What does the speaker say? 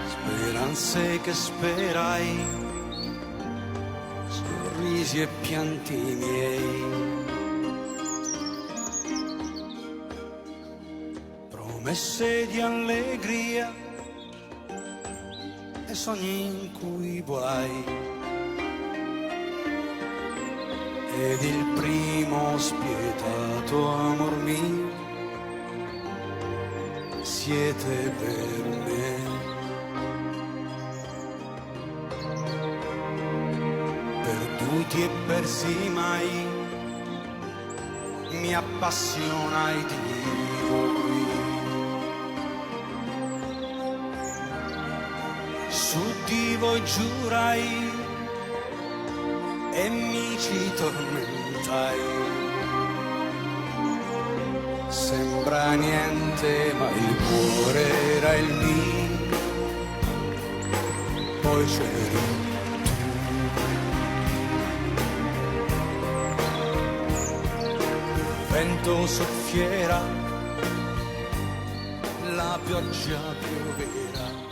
Speranze che sperai, sorrisi e pianti miei, promesse di allegria e sogni in cui guai, ed il primo spietato amor mio siete per me. Perduti e persi mai, mi appassionai di voi. Su di voi giurai e mi ci tormentai. Sembra niente ma il cuore era il mio, poi c'eri vento soffiera, la pioggia piovera.